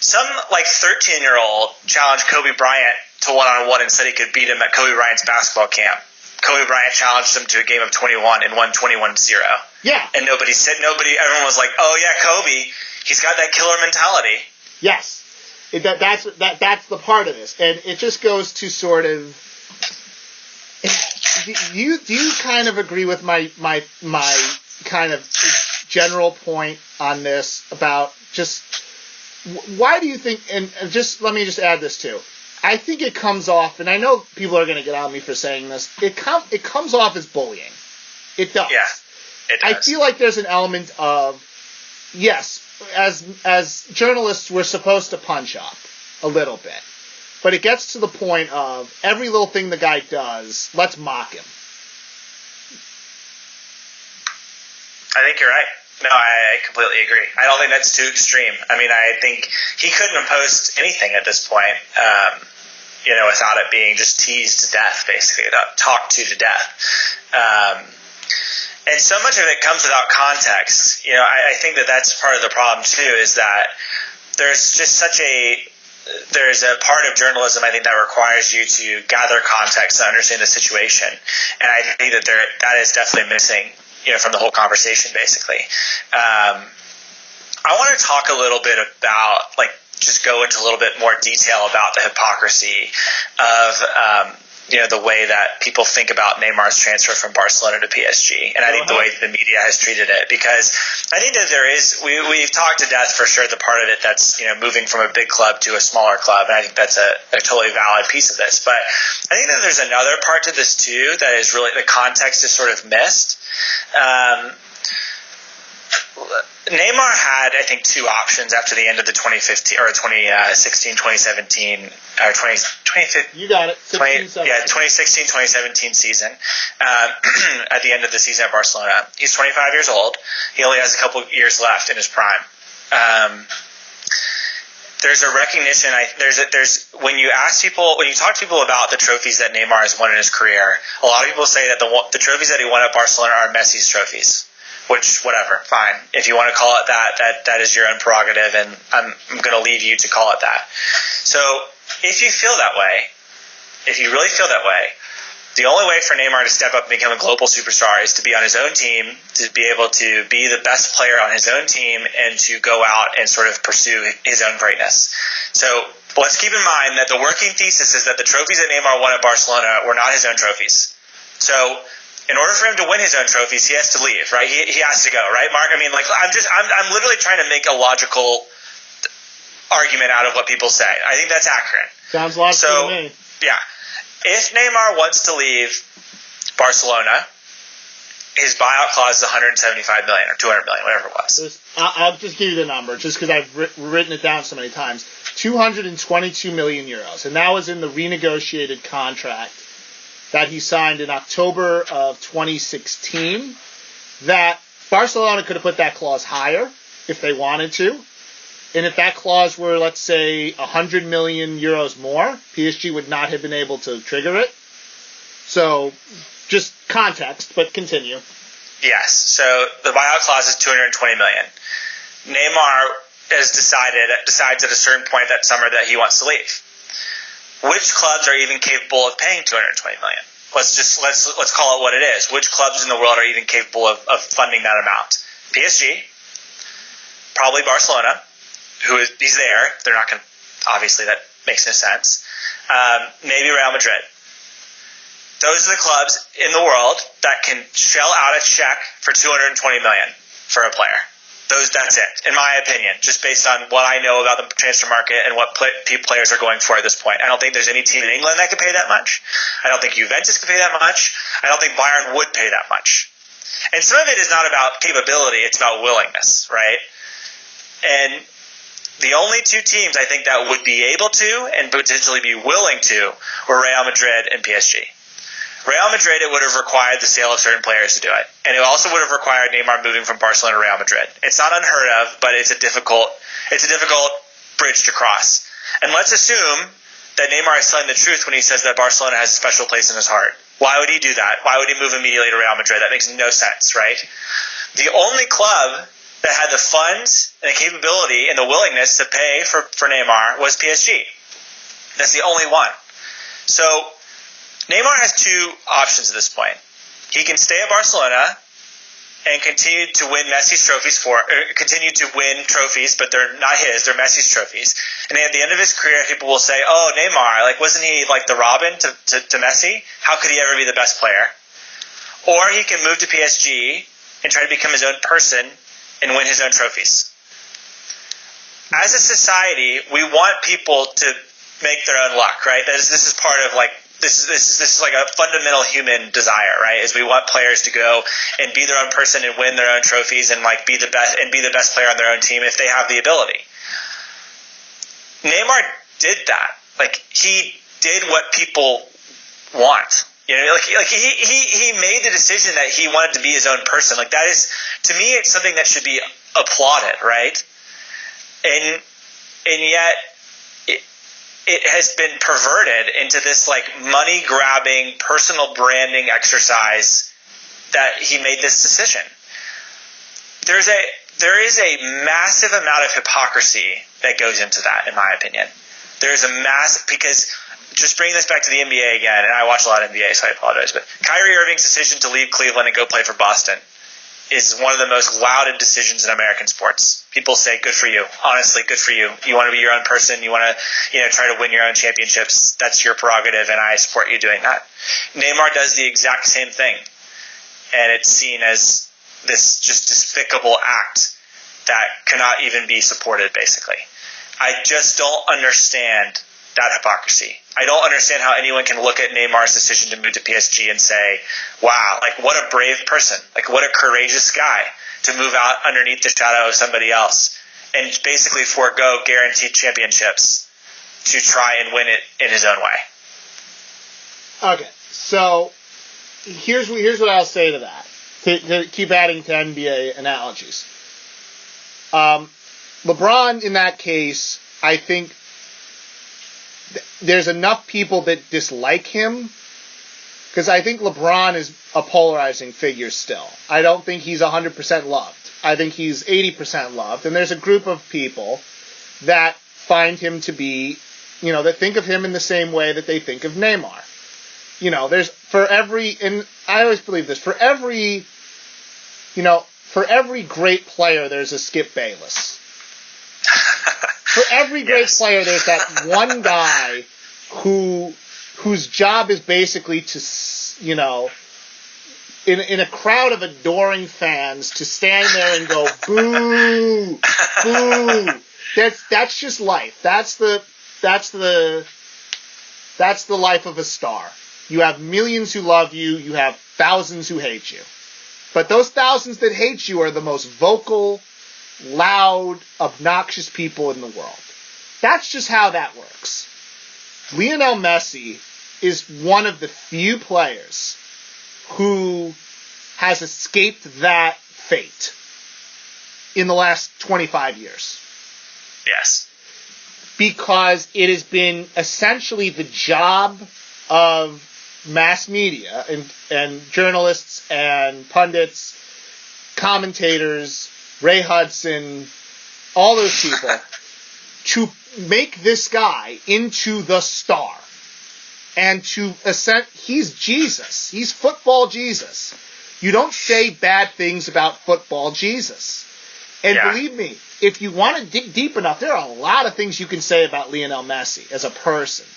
Some, 13-year-old challenged Kobe Bryant to one-on-one and said he could beat him at Kobe Bryant's basketball camp. Kobe Bryant challenged him to a game of 21 and won 21-0. Yeah. And everyone was like, oh yeah, Kobe, he's got that killer mentality. Yes. That's the part of this. And it just goes to sort of, do you kind of agree with my kind of general point on this about just, why do you think, and just let me just add this too. I think it comes off, and I know people are going to get on me for saying this, it comes off as bullying. It does. Yeah, it does. I feel like there's an element of, yes, as journalists, we're supposed to punch up a little bit. But it gets to the point of every little thing the guy does, let's mock him. I think you're right. No, I completely agree. I don't think that's too extreme. I mean, I think he couldn't have posted anything at this point, without it being just teased to death, basically, talked to death. And so much of it comes without context. I think that's part of the problem too, is that there's just there's a part of journalism, I think, that requires you to gather context and understand the situation. And I think that is definitely missing, from the whole conversation, basically. I want to talk a little bit about, just go into a little bit more detail about the hypocrisy of, the way that people think about Neymar's transfer from Barcelona to PSG. And I think the way the media has treated it, because I think that we've talked to death for sure the part of it that's, moving from a big club to a smaller club. And I think that's a totally valid piece of this. But I think that there's another part to this too that is really, the context is sort of missed. Neymar had, I think, two options after the end of the 2015 or 2016, 2017, or 2015. You got it. 2016, 2017 season. At the end of the season at Barcelona, he's 25 years old. He only has a couple years left in his prime. There's a recognition. There's when you talk to people about the trophies that Neymar has won in his career, a lot of people say that the trophies that he won at Barcelona are Messi's trophies. which, whatever, fine. If you want to call it that is your own prerogative, and I'm going to leave you to call it that. So if you feel that way, if you really feel that way, the only way for Neymar to step up and become a global superstar is to be on his own team, to be able to be the best player on his own team, and to go out and sort of pursue his own greatness. So let's keep in mind that the working thesis is that the trophies that Neymar won at Barcelona were not his own trophies. So in order for him to win his own trophies, he has to leave, right? He has to go, right, Mark? I mean, like, I'm literally trying to make a logical argument out of what people say. I think that's accurate. Sounds logical to me. Yeah. If Neymar wants to leave Barcelona, his buyout clause is $175 million or $200 million, whatever it was. I'll just give you the number, just because I've written it down so many times. 222 million euros, and that was in the renegotiated contract that he signed in October of 2016. That Barcelona could have put that clause higher if they wanted to. And if that clause were, let's say, 100 million euros more, PSG would not have been able to trigger it. So, just context, but continue. Yes. So the buyout clause is 220 million. Neymar has decides at a certain point that summer that he wants to leave. Which clubs are even capable of paying 220 million? Let's call it what it is. Which clubs in the world are even capable of funding that amount? PSG, probably Barcelona. He's there. They're not going to, obviously that makes no sense. Maybe Real Madrid. Those are the clubs in the world that can shell out a check for $220 million for a player. That's it, in my opinion, just based on what I know about the transfer market and what players are going for at this point. I don't think there's any team in England that could pay that much. I don't think Juventus could pay that much. I don't think Bayern would pay that much. And some of it is not about capability, it's about willingness, right? And the only two teams I think that would be able to and potentially be willing to were Real Madrid and PSG. Real Madrid, it would have required the sale of certain players to do it. And it also would have required Neymar moving from Barcelona to Real Madrid. It's not unheard of, but it's a difficult bridge to cross. And let's assume that Neymar is telling the truth when he says that Barcelona has a special place in his heart. Why would he do that? Why would he move immediately to Real Madrid? That makes no sense, right? The only club that had the funds and the capability and the willingness to pay for Neymar was PSG. That's the only one. So Neymar has two options at this point. He can stay at Barcelona and continue to win Messi's trophies continue to win trophies, but they're not his, they're Messi's trophies. And at the end of his career, people will say, oh, Neymar, like, wasn't he like the Robin to Messi? How could he ever be the best player? Or he can move to PSG and try to become his own person and win his own trophies. As a society, we want people to make their own luck, right? This is part of like this is like a fundamental human desire, right? Is we want players to go and be their own person and win their own trophies and like be the best player on their own team if they have the ability. Neymar did that. Like, he did what people want. You know, like he made the decision that he wanted to be his own person. Like, that is, to me, it's something that should be applauded, right? And yet it has been perverted into this like money grabbing personal branding exercise that he made this decision. There is a massive amount of hypocrisy that goes into that, in my opinion. There's a because just bringing this back to the NBA again, and I watch a lot of NBA, so I apologize, but Kyrie Irving's decision to leave Cleveland and go play for Boston is one of the most lauded decisions in American sports. People say, good for you. Honestly, good for you. You want to be your own person. You want to, try to win your own championships. That's your prerogative, and I support you doing that. Neymar does the exact same thing, and it's seen as this just despicable act that cannot even be supported, basically. I just don't understand that hypocrisy. I don't understand how anyone can look at Neymar's decision to move to PSG and say, wow, like, what a brave person, like, what a courageous guy to move out underneath the shadow of somebody else and basically forego guaranteed championships to try and win it in his own way. Okay, so here's what I'll say to that, to keep adding to NBA analogies. LeBron, in that case, I think, there's enough people that dislike him Because I think LeBron is a polarizing figure still. I don't think he's 100% loved. I think he's 80% loved. And there's a group of people that find him to be, that think of him in the same way that they think of Neymar. And I always believe this, for every great player, there's a Skip Bayless. For every great player, there's that one guy whose job is basically to, in a crowd of adoring fans, to stand there and go, boo, boo. That's just life. That's the life of a star. You have millions who love you. You have thousands who hate you. But those thousands that hate you are the most vocal, loud, obnoxious people in the world. That's just how that works. Lionel Messi is one of the few players who has escaped that fate in the last 25 years. Yes. Because it has been essentially the job of mass media and journalists and pundits, commentators, Ray Hudson, all those people, to make this guy into the star. And he's Jesus. He's football Jesus. You don't say bad things about football Jesus. And believe me, if you want to dig deep enough, there are a lot of things you can say about Lionel Messi as a person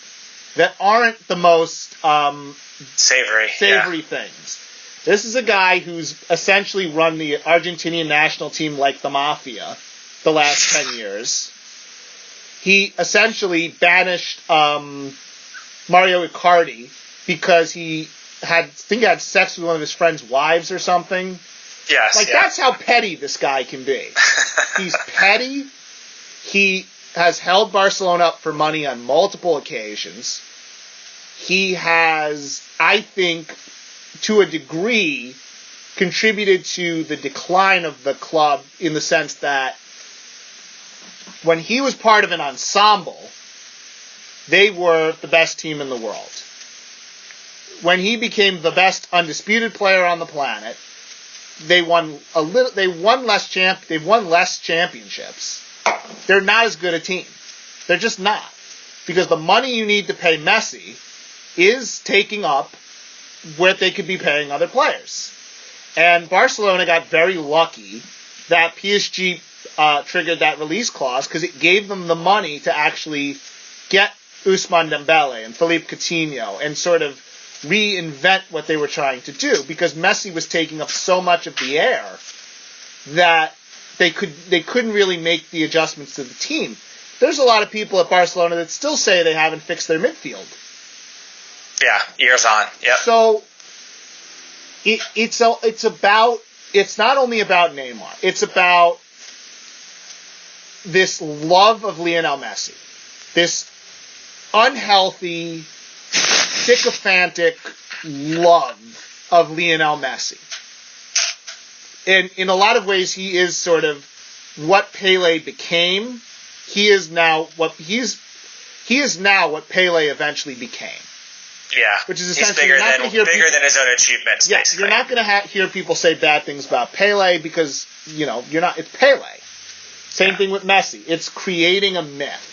that aren't the most savory things. This is a guy who's essentially run the Argentinian national team like the mafia the last 10 years. He essentially banished Mario Icardi because he had sex with one of his friend's wives or something. Yes. That's how petty this guy can be. He's petty. He has held Barcelona up for money on multiple occasions. He has, I think, to a degree, contributed to the decline of the club in the sense that when he was part of an ensemble, they were the best team in the world. When he became the best undisputed player on the planet, they've won less championships. They're not as good a team. They're just not. Because the money you need to pay Messi is taking up what they could be paying other players. And Barcelona got very lucky that PSG triggered that release clause because it gave them the money to actually get Ousmane Dembele and Philippe Coutinho and sort of reinvent what they were trying to do, because Messi was taking up so much of the air that they couldn't really make the adjustments to the team. There's a lot of people at Barcelona that still say they haven't fixed their midfield. Yeah, years on. Yep. So it's not only about Neymar. It's about this love of Lionel Messi. This unhealthy, sycophantic love of Lionel Messi. And in a lot of ways, he is sort of what Pele became. He is now what Pele eventually became. Yeah, which is essentially bigger than his own achievements. Yeah, basically. You're not going to hear people say bad things about Pele because you're not. It's Pele. Same thing with Messi. It's creating a myth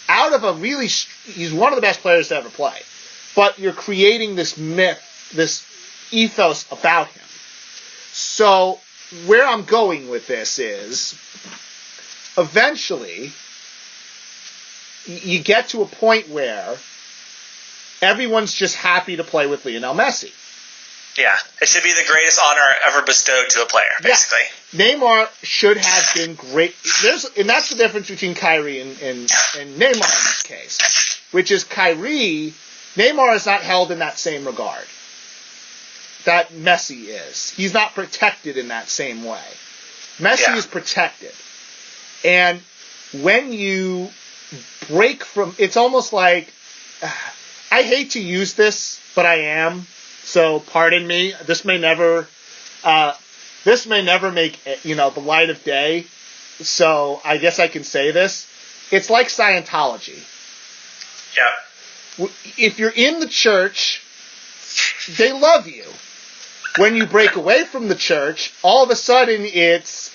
out of he's one of the best players to ever play, but you're creating this myth, this ethos about him. So where I'm going with this is, eventually, you get to a point where everyone's just happy to play with Lionel Messi. Yeah, it should be the greatest honor ever bestowed to a player, basically. Yeah. Neymar should have been great. And that's the difference between Kyrie and Neymar in this case, which is Neymar is not held in that same regard that Messi is. He's not protected in that same way. Messi is protected. And when you break from, it's almost like, I hate to use this, but I am. So pardon me. This may never make the light of day. So I guess I can say this. It's like Scientology. Yeah. If you're in the church, they love you. When you break away from the church, all of a sudden is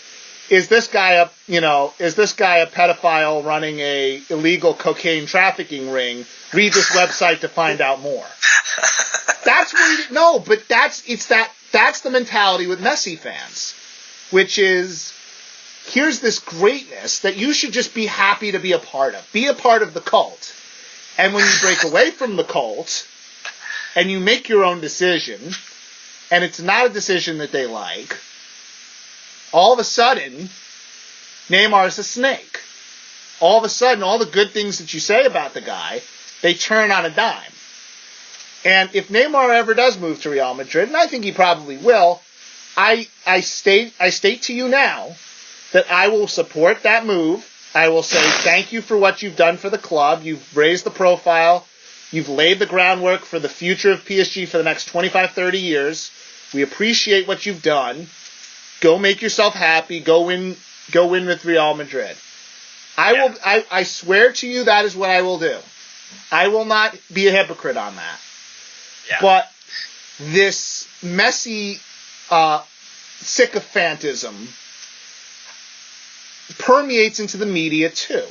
this guy a pedophile running a illegal cocaine trafficking ring? Read this website to find out more. That's that's the mentality with Messi fans, which is, here's this greatness that you should just be happy to be a part of. Be a part of the cult. And when you break away from the cult and you make your own decision, and it's not a decision that they like, all of a sudden, Neymar is a snake. All of a sudden, all the good things that you say about the guy, they turn on a dime. And if Neymar ever does move to Real Madrid, and I think he probably will, I state to you now that I will support that move. I will say thank you for what you've done for the club. You've raised the profile. You've laid the groundwork for the future of PSG for the next 25, 30 years. We appreciate what you've done. Go make yourself happy. Go win with Real Madrid. I swear to you that is what I will do. I will not be a hypocrite on that. Yeah. But this Messi sycophantism permeates into the media too.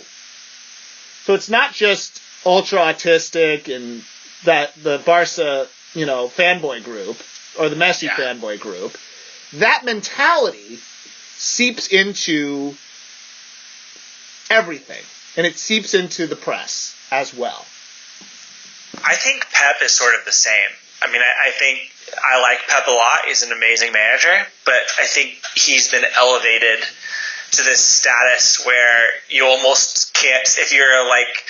So it's not just ultra autistic and that the Barca, fanboy group or the Messi fanboy group. That mentality seeps into everything, and it seeps into the press as well. I think Pep is sort of the same. I mean, I think I like Pep a lot. He's an amazing manager, but I think he's been elevated to this status where you almost can't, if you're like,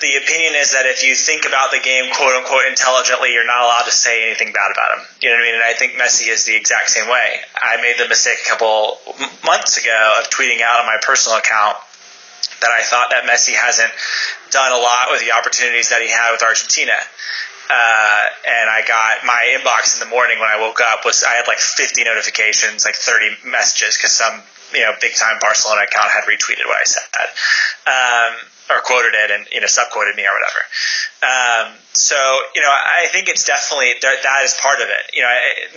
the opinion is that if you think about the game quote unquote intelligently, you're not allowed to say anything bad about him. You know what I mean? And I think Messi is the exact same way. I made the mistake a couple months ago of tweeting out on my personal account that I thought that Messi hasn't done a lot with the opportunities that he had with Argentina. And I got my inbox in the morning when I woke up I had like 50 notifications, like 30 messages, because some big time Barcelona account had retweeted what I said, or quoted it and subquoted me or whatever. So I think it's definitely that is part of it.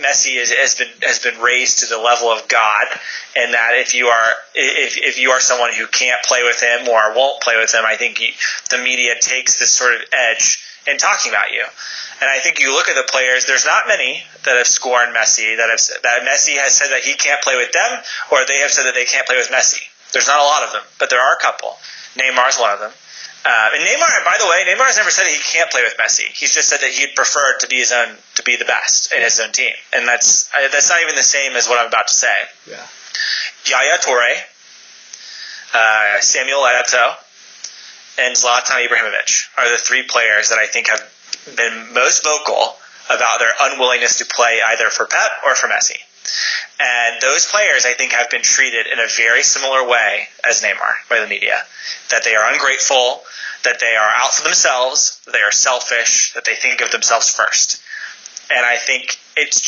Messi has been raised to the level of God, and that if you are someone who can't play with him or won't play with him, I think the media takes this sort of edge in talking about you. And I think you look at the players, there's not many that have scorned Messi, that Messi has said that he can't play with them, or they have said that they can't play with Messi. There's not a lot of them, but there are a couple. Neymar's one of them. And Neymar, by the way, Neymar has never said that he can't play with Messi. He's just said that he'd prefer to be the best in his own team. And that's not even the same as what I'm about to say. Yeah. Yaya Toure, Samuel Eto'o, and Zlatan Ibrahimovic are the three players that I think have been most vocal about their unwillingness to play either for Pep or for Messi. And those players, I think, have been treated in a very similar way as Neymar by the media. That they are ungrateful, that they are out for themselves, that they are selfish, that they think of themselves first. And I think it's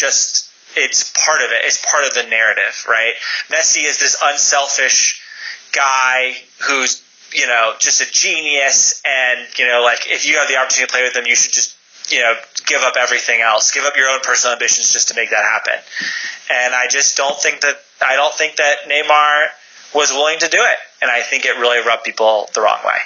part of it. It's part of the narrative, right? Messi is this unselfish guy who's, just a genius, and, if you have the opportunity to play with him, you should just, give up everything else, give up your own personal ambitions just to make that happen. And I just don't think that Neymar was willing to do it. And I think it really rubbed people the wrong way.